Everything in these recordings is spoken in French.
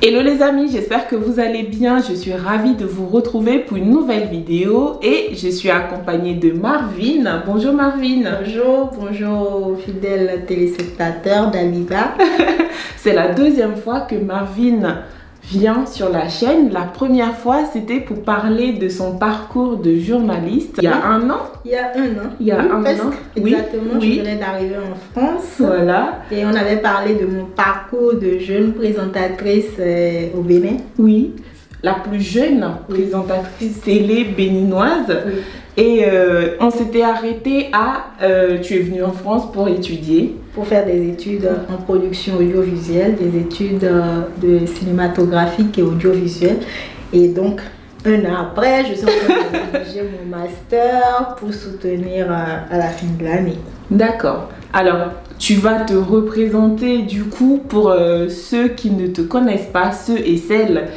Hello les amis, j'espère que vous allez bien. Je suis ravie de vous retrouver pour une nouvelle vidéo et je suis accompagnée de Marvin. Bonjour Marvin. Bonjour fidèles téléspectateurs d'Aliva. C'est la deuxième fois que Marvin vient sur la chaîne. La première fois, c'était pour parler de son parcours de journaliste. Il y a un an. Il y a un an. Il y a un an. Exactement. Oui. Je venais d'arriver en France. Voilà. Et on avait parlé de mon parcours de jeune présentatrice au Bénin. Oui. La plus jeune présentatrice télé béninoise. Oui. Et on s'était arrêté à... tu es venue en France pour étudier. Pour faire des études en production audiovisuelle, des études de cinématographique et audiovisuelle. Et donc, un an après, je suis en train de rédiger mon master pour soutenir à la fin de l'année. D'accord. Alors, tu vas te représenter du coup pour ceux qui ne te connaissent pas, ceux et celles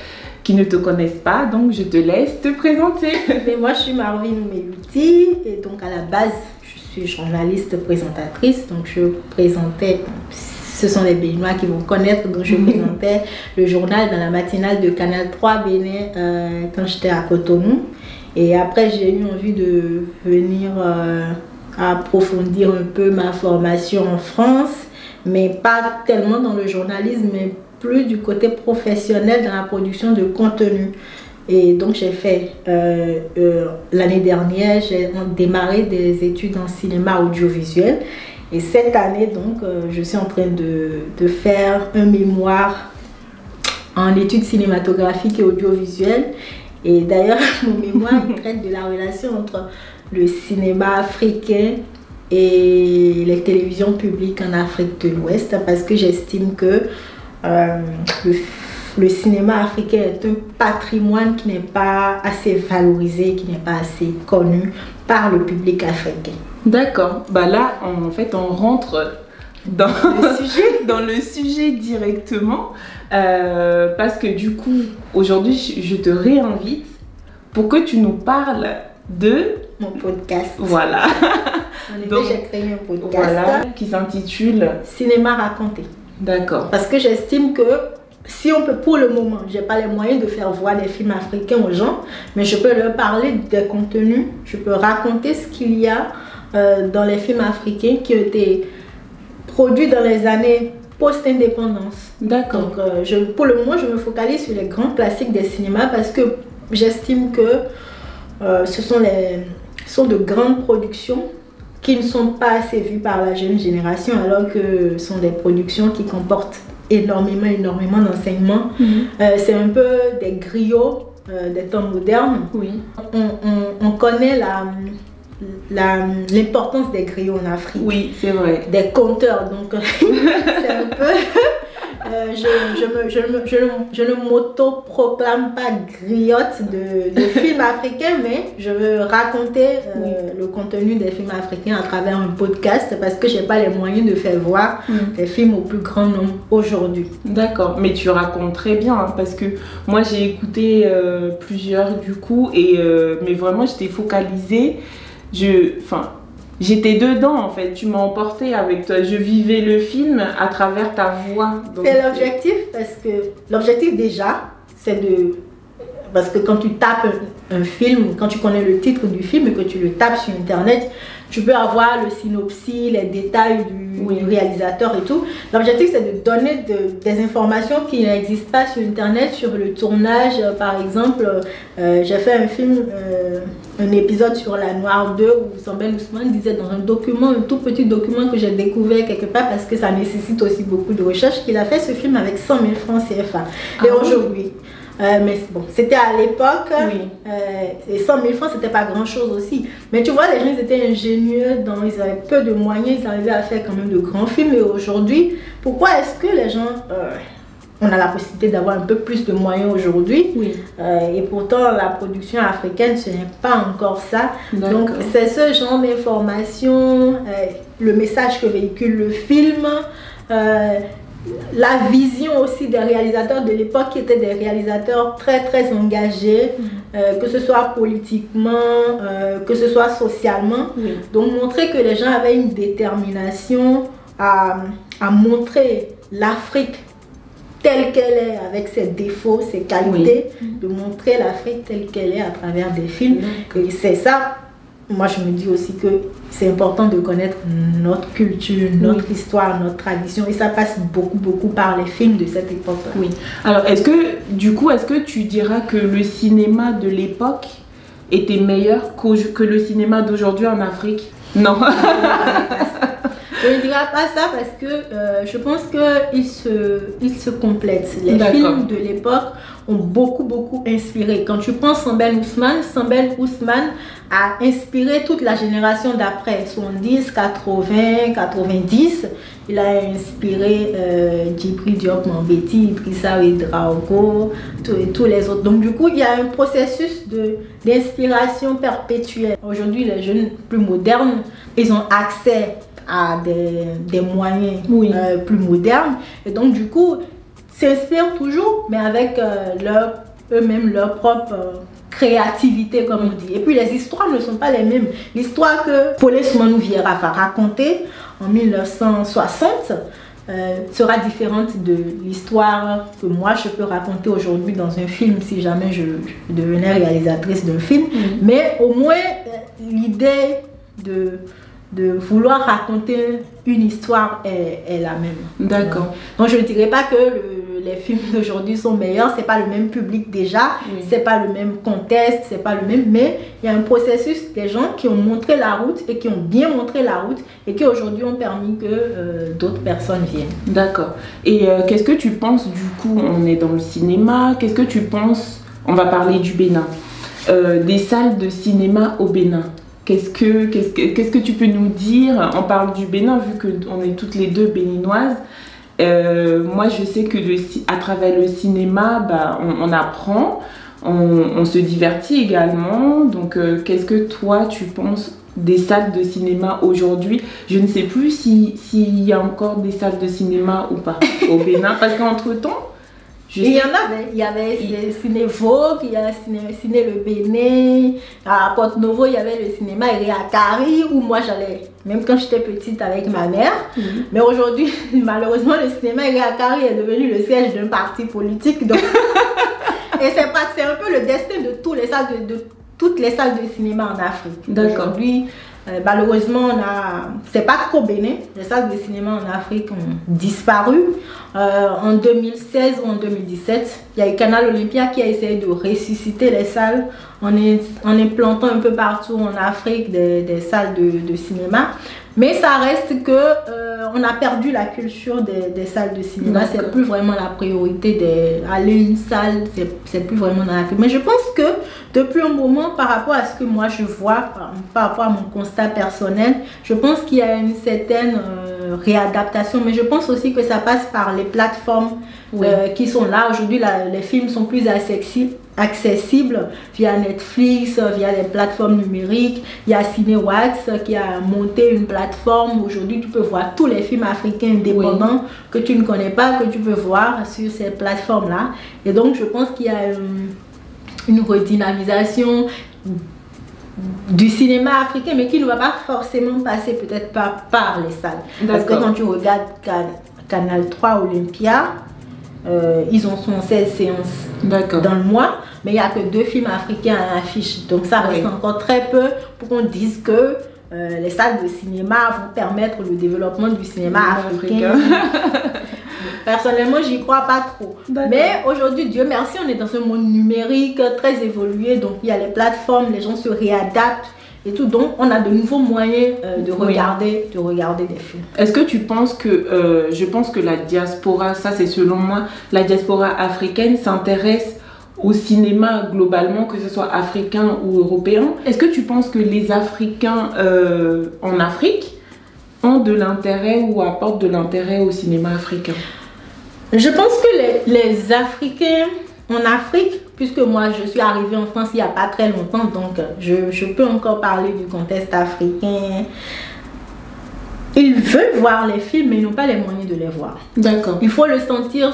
qui ne te connaissent pas. Donc, je te laisse te présenter. Mais moi, je suis Marvin Oumelouti et donc à la base, je suis journaliste présentatrice. Donc, je présentais, ce sont les Béninois qui vont connaître, donc je présentais le journal dans la matinale de Canal 3 Bénin quand j'étais à Cotonou. Et après, j'ai eu envie de venir approfondir un peu ma formation en France, mais pas tellement dans le journalisme, mais plus du côté professionnel dans la production de contenu. Et donc j'ai fait l'année dernière, j'ai démarré des études en cinéma audiovisuel. Et cette année, donc, je suis en train de faire un mémoire en études cinématographiques et audiovisuelles. Et d'ailleurs, mon mémoire il traite de la relation entre le cinéma africain et les télévisions publiques en Afrique de l'Ouest, parce que j'estime que le cinéma africain est un patrimoine qui n'est pas assez valorisé, qui n'est pas assez connu par le public africain. D'accord. Bah là, en fait, on rentre dans dans le sujet directement parce que du coup, aujourd'hui, je te réinvite pour que tu nous parles de mon podcast. Voilà. En effet, j'ai créé un podcast qui s'intitule Cinéma raconté. D'accord. Parce que j'estime que si on peut, pour le moment, je n'ai pas les moyens de faire voir des films africains aux gens, mais je peux leur parler des contenus, je peux raconter ce qu'il y a dans les films africains qui ont été produits dans les années post-indépendance. D'accord. Donc, pour le moment, je me focalise sur les grands classiques des cinémas parce que j'estime que ce sont de grandes productions qui ne sont pas assez vues par la jeune génération, alors que ce sont des productions qui comportent énormément d'enseignements. C'est un peu des griots des temps modernes. Oui. On connaît l'importance des griots en Afrique. Oui, c'est vrai. Des conteurs, donc c'est un peu... je ne m'auto-proclame pas griotte de films africains, mais je veux raconter le contenu des films africains à travers un podcast parce que je n'ai pas les moyens de faire voir les films au plus grand nombre aujourd'hui. D'accord, mais tu racontes très bien hein, parce que moi j'ai écouté plusieurs du coup et mais vraiment j'étais focalisée. J'étais dedans en fait, tu m'as emporté avec toi, je vivais le film à travers ta voix. C'est l'objectif parce que l'objectif déjà c'est de... Parce que quand tu tapes un film, quand tu connais le titre du film et que tu le tapes sur internet, tu peux avoir le synopsis, les détails du réalisateur et tout. L'objectif c'est de donner des informations qui n'existent pas sur internet, sur le tournage. Par exemple, j'ai fait un film, un épisode sur La Noire 2 où Sambel Ousmane disait dans un document, un tout petit document que j'ai découvert quelque part parce que ça nécessite aussi beaucoup de recherche, qu'il a fait ce film avec 100 000 francs CFA. Et aujourd'hui... mais bon, c'était à l'époque, et 100 000 francs c'était pas grand chose aussi. Mais tu vois, les gens ils étaient ingénieux, ils avaient peu de moyens, ils arrivaient à faire quand même de grands films. Et aujourd'hui, pourquoi est-ce que les gens, on a la possibilité d'avoir un peu plus de moyens aujourd'hui et pourtant la production africaine ce n'est pas encore ça. Donc c'est ce genre d'information, le message que véhicule le film. La vision aussi des réalisateurs de l'époque qui étaient des réalisateurs très engagés, que ce soit politiquement, que ce soit socialement. Donc montrer que les gens avaient une détermination à montrer l'Afrique telle qu'elle est, avec ses défauts, ses qualités, de montrer l'Afrique telle qu'elle est à travers des films. Et c'est ça, moi je me dis aussi que c'est important de connaître notre culture, notre histoire, notre tradition, et ça passe beaucoup par les films de cette époque-là. Oui. Alors est-ce que tu diras que le cinéma de l'époque était meilleur que le cinéma d'aujourd'hui en Afrique? Non. Je ne dirais pas ça parce que je pense qu'ils se complètent. Les films de l'époque ont beaucoup inspiré. Quand tu prends Sambel Ousmane a inspiré toute la génération d'après, 70, 80, 90. Il a inspiré Djibril Diop Mambéty, Idrissa Ouedraogo, tous les autres. Donc du coup, il y a un processus d'inspiration perpétuelle. Aujourd'hui, les jeunes plus modernes, ils ont accès à des moyens plus modernes, et donc du coup s'inspirent toujours, mais avec eux-mêmes leur propre créativité, comme on dit. Et puis les histoires ne sont pas les mêmes. L'histoire que Paul Soumanou Vieira va raconter en 1960 sera différente de l'histoire que moi je peux raconter aujourd'hui dans un film, si jamais je devenais réalisatrice d'un film. Mais au moins l'idée de vouloir raconter une histoire est la même. D'accord. Donc je ne dirais pas que les films d'aujourd'hui sont meilleurs, c'est pas le même public déjà, c'est pas le même contexte, c'est pas le même, mais il y a un processus des gens qui ont montré la route et qui ont bien montré la route et qui aujourd'hui ont permis que d'autres personnes viennent. D'accord. Et qu'est-ce que tu penses, du coup, on est dans le cinéma, qu'est-ce que tu penses, on va parler du Bénin, des salles de cinéma au Bénin? Qu'est-ce que tu peux nous dire? On parle du Bénin vu qu'on est toutes les deux béninoises. Moi, je sais que à travers le cinéma, on apprend, on se divertit également. Donc, qu'est-ce que toi, tu penses des salles de cinéma aujourd'hui? Je ne sais plus s'il y a encore des salles de cinéma ou pas au Bénin. Parce qu'entre-temps, il y avait Ciné Vogue, il y avait Ciné Le Bénin, à Porto Novo il y avait le cinéma Iriakari où moi j'allais, même quand j'étais petite avec ma mère. Mais aujourd'hui, malheureusement, le cinéma Iriakari est devenu le siège d'un parti politique. Donc... Et c'est un peu le destin de toutes les salles de cinéma en Afrique. Aujourd'hui, malheureusement, c'est pas qu'au Bénin, les salles de cinéma en Afrique ont disparu. En 2016 ou en 2017, il y a eu Canal Olympia qui a essayé de ressusciter les salles en implantant un peu partout en Afrique des salles de cinéma. Mais ça reste que on a perdu la culture des salles de cinéma. C'est plus vraiment la priorité d'aller à une salle, c'est plus vraiment dans la vie. Mais je pense que depuis un moment, par rapport à ce que moi je vois, par rapport à mon constat personnel, je pense qu'il y a une certaine réadaptation. Mais je pense aussi que ça passe par les plateformes qui sont là. Aujourd'hui, les films sont plus accessibles via Netflix, via les plateformes numériques. Il y a Cinewax qui a monté une plateforme. Aujourd'hui, tu peux voir tous les films africains indépendants que tu ne connais pas, que tu peux voir sur ces plateformes-là. Et donc, je pense qu'il y a une redynamisation du cinéma africain, mais qui ne va pas forcément passer peut-être pas par les salles. Parce que quand tu regardes Canal 3 Olympia, ils ont 16 séances dans le mois, mais il n'y a que 2 films africains à l'affiche. Donc ça reste encore très peu pour qu'on dise que les salles de cinéma vont permettre le développement du cinéma africain. Personnellement, j'y crois pas trop. Mais aujourd'hui, Dieu merci, on est dans un monde numérique très évolué. Donc il y a les plateformes, les gens se réadaptent et tout. Donc on a de nouveaux moyens de regarder des films. Est-ce que tu penses que, je pense que la diaspora, ça c'est selon moi, la diaspora africaine s'intéresse au cinéma globalement, que ce soit africain ou européen? Est-ce que tu penses que les Africains en Afrique ont de l'intérêt ou apportent de l'intérêt au cinéma africain? Je pense que les Africains en Afrique, puisque moi je suis arrivée en France il n'y a pas très longtemps, donc je peux encore parler du contexte africain. ils veulent voir les films, mais ils n'ont pas les moyens de les voir. D'accord. Il faut le sentir,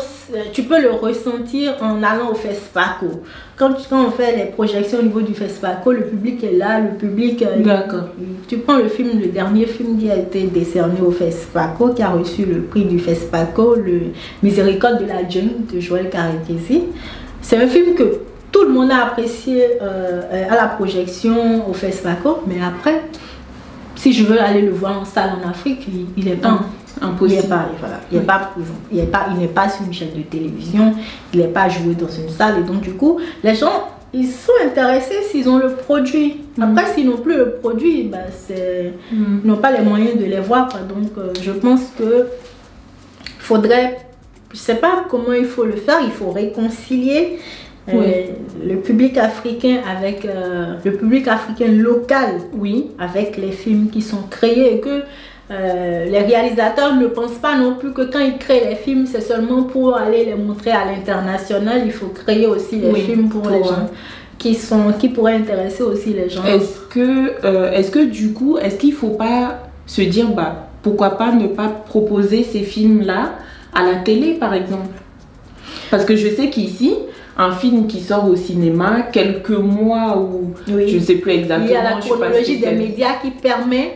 tu peux le ressentir en allant au FESPACO. Quand on fait les projections au niveau du FESPACO, le public est là, le public... D'accord. Tu prends le film, le dernier film qui a été décerné au FESPACO, qui a reçu le prix du FESPACO, le Miséricorde de la jungle de Joël Karekesi. C'est un film que tout le monde a apprécié à la projection au FESPACO, mais après... Si je veux aller le voir en salle en Afrique, il n'est pas impossible. Il n'est pas sur une chaîne de télévision, il n'est pas joué dans une salle. Et donc du coup, les gens, ils sont intéressés s'ils ont le produit. Après, s'ils n'ont plus le produit, bah, ils n'ont pas les moyens de les voir. Donc je pense que faudrait, je ne sais pas comment il faut le faire, il faut réconcilier le public africain avec le public africain local, avec les films qui sont créés, et que les réalisateurs ne pensent pas non plus que quand ils créent les films, c'est seulement pour aller les montrer à l'international. Il faut créer aussi les films pour les gens qui pourraient intéresser aussi les gens. Est-ce que du coup, est-ce qu'il ne faut pas se dire, bah, pourquoi pas ne pas proposer ces films-là à la télé, par exemple? Parce que je sais qu'ici, un film qui sort au cinéma, quelques mois ou je ne sais plus exactement. Il y a la chronologie des médias qui permet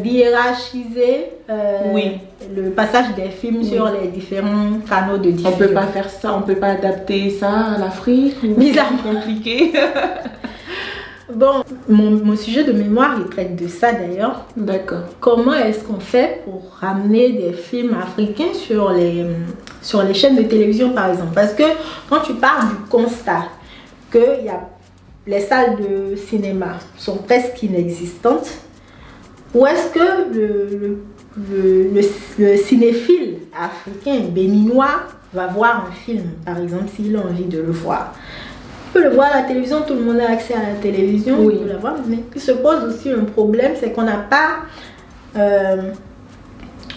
d'hiérarchiser le passage des films sur les différents canaux de diffusion. On ne peut pas faire ça, on ne peut pas adapter ça à l'Afrique. Bizarrement compliqué. Bon, mon sujet de mémoire, il traite de ça d'ailleurs. D'accord. Comment est-ce qu'on fait pour ramener des films africains sur les chaînes de télévision, par exemple? Parce que quand tu parles du constat que les salles de cinéma sont presque inexistantes, où est-ce que le cinéphile africain, béninois, va voir un film, par exemple, s'il a envie de le voir? On peut le voir à la télévision, tout le monde a accès à la télévision, on peut le voir, mais il se pose aussi un problème, c'est qu'on n'a pas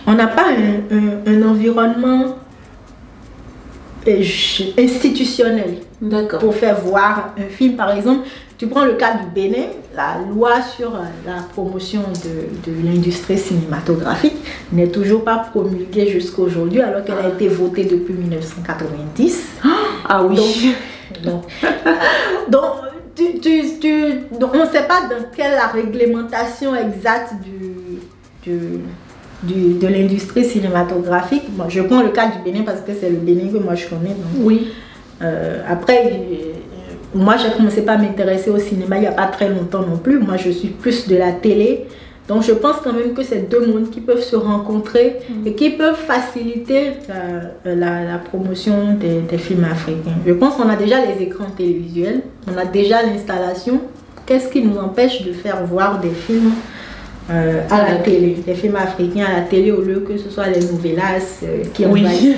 un environnement institutionnel pour faire voir un film. Par exemple, tu prends le cas du Bénin, la loi sur la promotion de l'industrie cinématographique n'est toujours pas promulguée jusqu'à aujourd'hui, alors qu'elle a été votée depuis 1990. Ah oui. Donc on ne sait pas dans quelle la réglementation exacte de l'industrie cinématographique. Moi, je prends le cas du Bénin parce que c'est le Bénin que moi je connais. Donc, après, moi j'ai commencé par m'intéresser au cinéma il n'y a pas très longtemps non plus. Moi je suis plus de la télé. Donc je pense quand même que c'est deux mondes qui peuvent se rencontrer et qui peuvent faciliter la promotion des films africains. Je pense qu'on a déjà les écrans télévisuels, on a déjà l'installation. Qu'est-ce qui nous empêche de faire voir des films à la télé, des films africains à la télé au lieu que ce soit les novellas qui envahissent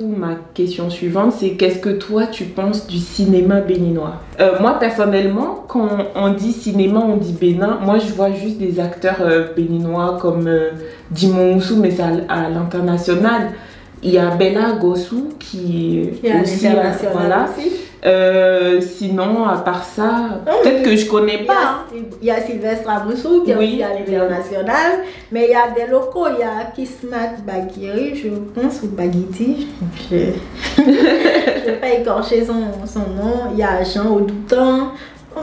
Ma question suivante, c'est qu'est-ce que toi tu penses du cinéma béninois? Moi personnellement, quand on dit cinéma, on dit Bénin, moi je vois juste des acteurs béninois comme Djimon Houssou, mais c'est à l'international. Il y a Bella Gossou qui est aussi international aussi. Sinon, à part ça, peut-être que je connais pas. Il y a Sylvestre Amoussou qui est aussi à l'international, mais il y a des locaux, il y a Kismat Baguiri, je pense, ou Baguiti, je ne vais pas écorcher son nom. Il y a Jean Audoutan,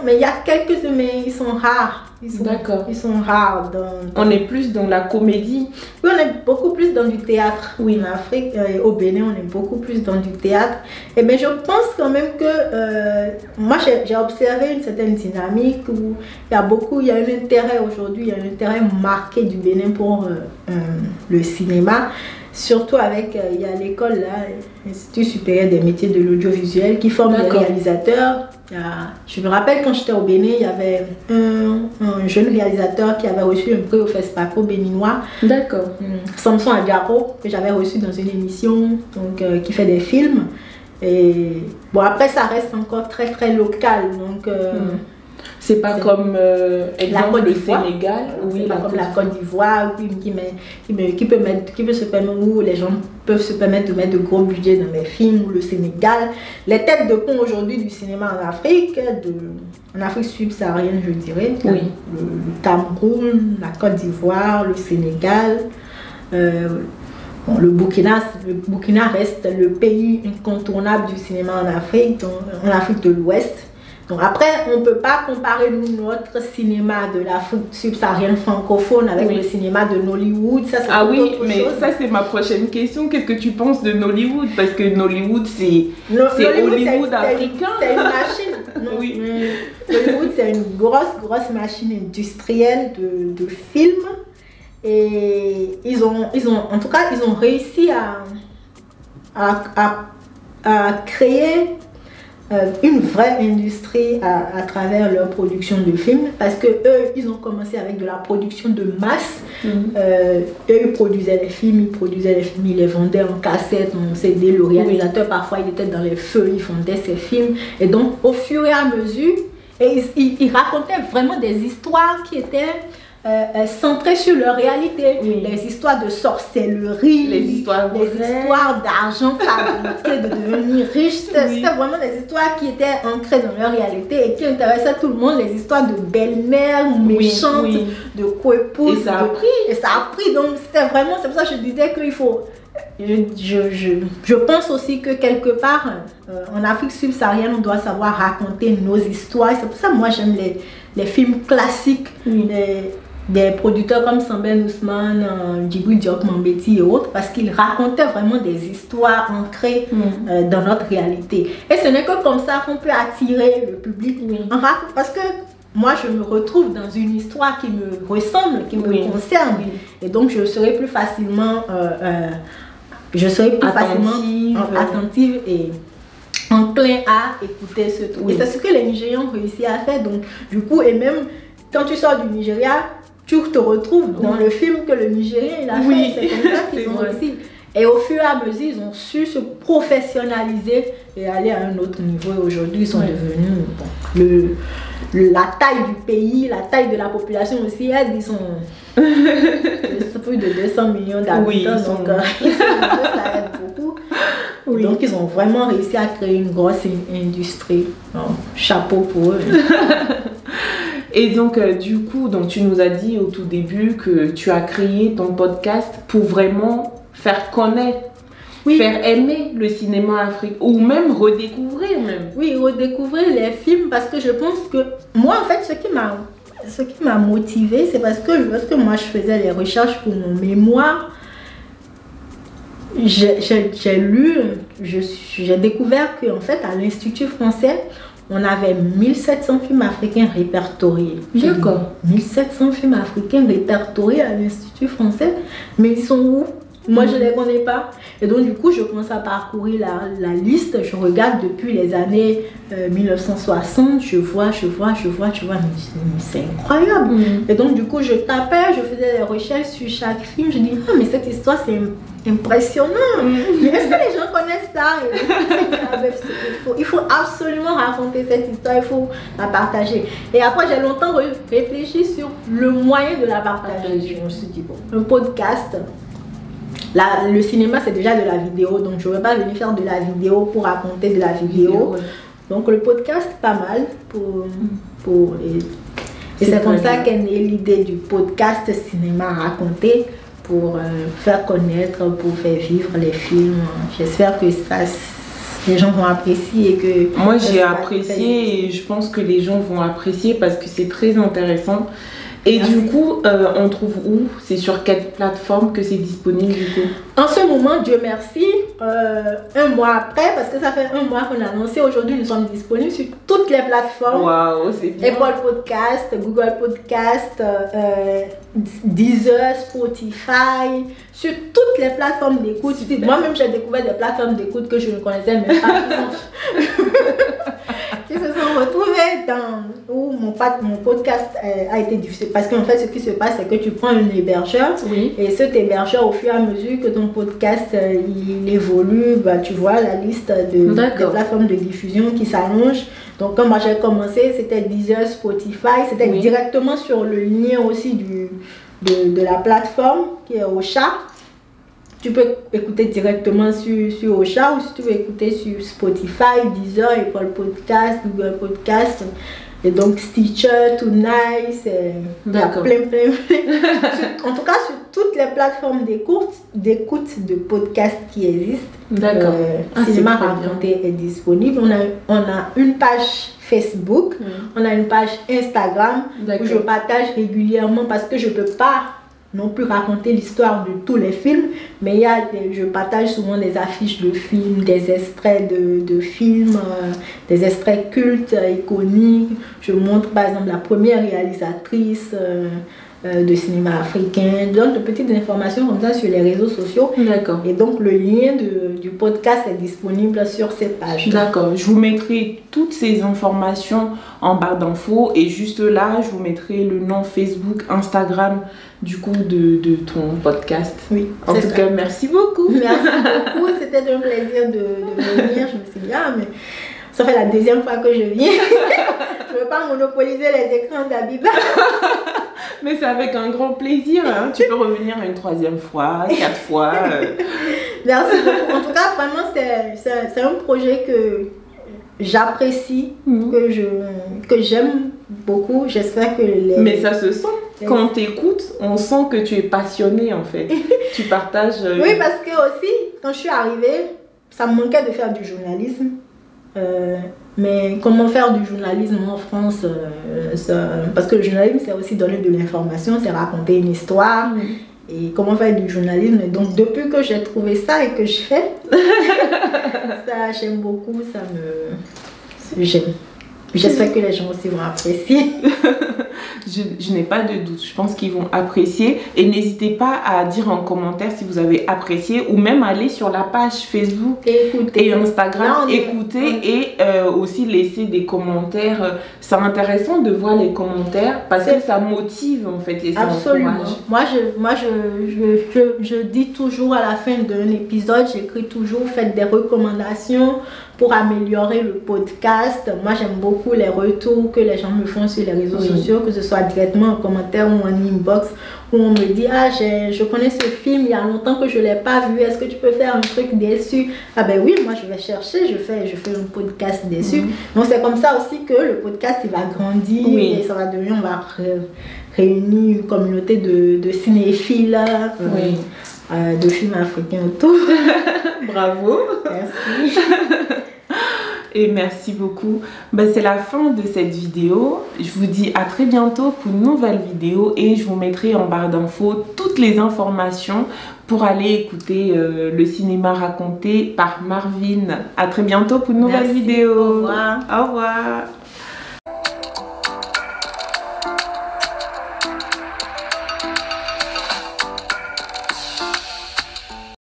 mais il y a quelques-uns, mais ils sont rares. Ils sont rares. On est plus dans la comédie. Oui, on est beaucoup plus dans du théâtre. Oui, en Afrique, au Bénin, on est beaucoup plus dans du théâtre. Et bien, je pense quand même que moi, j'ai observé une certaine dynamique où il y a un intérêt aujourd'hui, il y a un intérêt marqué du Bénin pour le cinéma. Surtout avec, il y a l'école là, l'Institut supérieur des métiers de l'audiovisuel qui forme des réalisateurs. Je me rappelle quand j'étais au Bénin, il y avait un jeune réalisateur qui avait reçu un prix au FESPACO béninois. D'accord. Samson Adjaro, que j'avais reçu dans une émission qui fait des films. Et bon, après ça reste encore très très local. Donc, C'est pas comme exemple le Sénégal, oui, pas comme la Côte d'Ivoire, qui peut se permettre, où les gens peuvent se permettre de mettre de gros budgets dans les films, ou le Sénégal. Les têtes de pont aujourd'hui du cinéma en Afrique, en Afrique subsaharienne, je dirais, oui. Le Cameroun, la Côte d'Ivoire, le Sénégal. Le Burkina reste le pays incontournable du cinéma en Afrique de l'Ouest. Donc après, on ne peut pas comparer notre cinéma de l'Afrique subsaharienne francophone avec le cinéma de Nollywood. Ça, ah oui, mais ça c'est ma prochaine question. Qu'est-ce que tu penses de Nollywood? Parce que Nollywood, c'est Hollywood africain. C'est une machine. Non, oui. Nollywood, c'est une grosse machine industrielle de films. Et ils ont réussi à créer une vraie industrie à travers leur production de films, parce que eux ils ont commencé avec de la production de masse. Eux ils produisaient les films, ils les vendaient en cassette, en CD. Le réalisateur parfois il était dans les feux, il vendait ses films, et donc au fur et à mesure ils racontaient vraiment des histoires qui étaient centrées sur leur réalité, les histoires de sorcellerie, les histoires d'argent fabriqué, de devenir riche. C'était vraiment des histoires qui étaient ancrées dans leur réalité et qui intéressaient tout le monde, les histoires de belles-mères méchantes, de co-épouses. Et ça a pris, donc c'était vraiment, c'est pour ça que je disais qu'il faut... Je pense aussi que quelque part, en Afrique subsaharienne, on doit savoir raconter nos histoires. C'est pour ça que moi j'aime les films classiques, des producteurs comme Sambène Ousmane, Djibril Diop Mambéty et autres, parce qu'ils racontaient vraiment des histoires ancrées dans notre réalité. Et ce n'est que comme ça qu'on peut attirer le public. Parce que moi, je me retrouve dans une histoire qui me ressemble, qui me concerne. Et donc, je serai plus facilement... attentive et enclin à écouter ce truc. Et c'est ce que les Nigérians ont réussi à faire. Donc, du coup, et même quand tu sors du Nigeria, tu te retrouves dans le film que le Nigérien il a fait. C'est comme ça qu'ils ont réussi. Et au fur et à mesure, ils ont su se professionnaliser et aller à un autre niveau. Et aujourd'hui, ils sont devenus la taille du pays, la taille de la population aussi. Ils sont plus de 200 millions d'habitants. Donc, ça aide beaucoup. Donc, ils ont vraiment réussi à créer une grosse industrie. Donc, chapeau pour eux. Et donc, du coup, tu nous as dit au tout début que tu as créé ton podcast pour vraiment faire connaître, faire aimer le cinéma africain, ou même redécouvrir même. Oui, redécouvrir les films, parce que je pense que moi, en fait, ce qui m'a motivée, c'est parce que lorsque moi je faisais les recherches pour mon mémoire, j'ai lu, j'ai découvert qu'en fait, à l'Institut français, on avait 1700 films africains répertoriés. D'accord. 1700 films africains répertoriés à l'Institut français, mais ils sont où? Moi, je ne les connais pas. Et donc, du coup, je commence à parcourir la liste. Je regarde depuis les années 1960. Je vois. Mais c'est incroyable. Et donc, du coup, je tapais, je faisais des recherches sur chaque film. Je dis, mais cette histoire, c'est impressionnant. Mais est-ce que les gens connaissent ça? Il faut absolument raconter cette histoire. Il faut la partager. Et après, j'ai longtemps réfléchi sur le moyen de la partager. Je me suis dit, un podcast... le cinéma, c'est déjà de la vidéo, donc je ne vais pas venir faire de la vidéo pour raconter de la vidéo. Donc le podcast, pas mal. Et c'est comme ça qu'est née l'idée du podcast cinéma raconté, pour faire connaître, pour faire vivre les films. J'espère que les gens vont apprécier. Et que moi, j'ai apprécié et je pense que les gens vont apprécier parce que c'est très intéressant. Et du coup, on trouve où? C'est sur quelle plateforme que c'est disponible du coup? En ce moment, Dieu merci, un mois après, parce que ça fait un mois qu'on a annoncé, aujourd'hui nous sommes disponibles sur toutes les plateformes. Waouh, c'est bien. Apple Podcast, Google Podcast, Deezer, Spotify, sur toutes les plateformes d'écoute. Moi-même, j'ai découvert des plateformes d'écoute que je ne connaissais même pas. qui se sont retrouvés dans où mon podcast a été diffusé. Parce qu'en fait, ce qui se passe, c'est que tu prends un hébergeur et cet hébergeur, au fur et à mesure que ton podcast il évolue, bah, tu vois la liste des plateformes de diffusion qui s'allonge. Donc, quand moi j'ai commencé, c'était Deezer, Spotify, c'était directement sur le lien aussi de la plateforme qui est Ocha. Tu peux écouter directement sur Ocha ou si tu veux écouter sur Spotify, Deezer, Apple Podcast, Google Podcast et donc Stitcher, TuneIn, plein. En tout cas, sur toutes les plateformes d'écoute de podcasts qui existent. D'accord. Cinéma Raconté est disponible. On a une page Facebook, on a une page Instagram où je partage régulièrement parce que je ne peux pas non plus raconter l'histoire de tous les films, mais je partage souvent des affiches de films, des extraits de films, des extraits cultes, iconiques. Je montre par exemple la première réalisatrice de cinéma africain, donc de petites informations comme ça sur les réseaux sociaux. D'accord. Et donc le lien du podcast est disponible sur cette page. D'accord. Je vous mettrai toutes ces informations en barre d'infos et juste là, je vous mettrai le nom Facebook, Instagram du coup de ton podcast. Oui. En tout cas, merci beaucoup. Merci beaucoup. C'était un plaisir de venir. Je me suis dit, mais ça fait la deuxième fois que je viens. Je ne veux pas monopoliser les écrans d'Abiba. Mais c'est avec un grand plaisir. Hein. Tu peux revenir une 3e fois, 4 fois. Merci beaucoup. En tout cas, vraiment, c'est un projet que j'apprécie, que j'aime beaucoup. J'espère que Mais ça se sent. Quand on t'écoute, on sent que tu es passionnée en fait. Tu partages... Oui, parce que aussi, quand je suis arrivée, ça me manquait de faire du journalisme. Mais comment faire du journalisme en France parce que le journalisme, c'est aussi donner de l'information, c'est raconter une histoire. Et comment faire du journalisme. Et donc, depuis que j'ai trouvé ça et que je fais, ça, j'aime beaucoup, j'aime. J'espère que les gens aussi vont apprécier. Je n'ai pas de doute, je pense qu'ils vont apprécier et n'hésitez pas à dire en commentaire si vous avez apprécié ou même aller sur la page Facebook et Instagram, écouter et aussi laisser des commentaires. C'est intéressant de voir les commentaires parce que ça motive en fait et ça encourage. Moi je dis toujours à la fin d'un épisode, j'écris toujours, faites des recommandations pour améliorer le podcast. Moi j'aime beaucoup les retours que les gens me font sur les réseaux sociaux, que ce soit directement en commentaire ou en inbox, où on me dit je connais ce film, il y a longtemps que je ne l'ai pas vu, est-ce que tu peux faire un truc dessus? Ah ben oui, moi je vais chercher, je fais un podcast dessus. Donc c'est comme ça aussi que le podcast il va grandir et ça va devenir, on va réunir une communauté de cinéphiles, de films africains autour. Bravo. Merci. Et merci beaucoup. C'est la fin de cette vidéo. Je vous dis à très bientôt pour une nouvelle vidéo et je vous mettrai en barre d'infos toutes les informations pour aller écouter le cinéma raconté par Marvin. À très bientôt pour une nouvelle vidéo. Au revoir. Au revoir.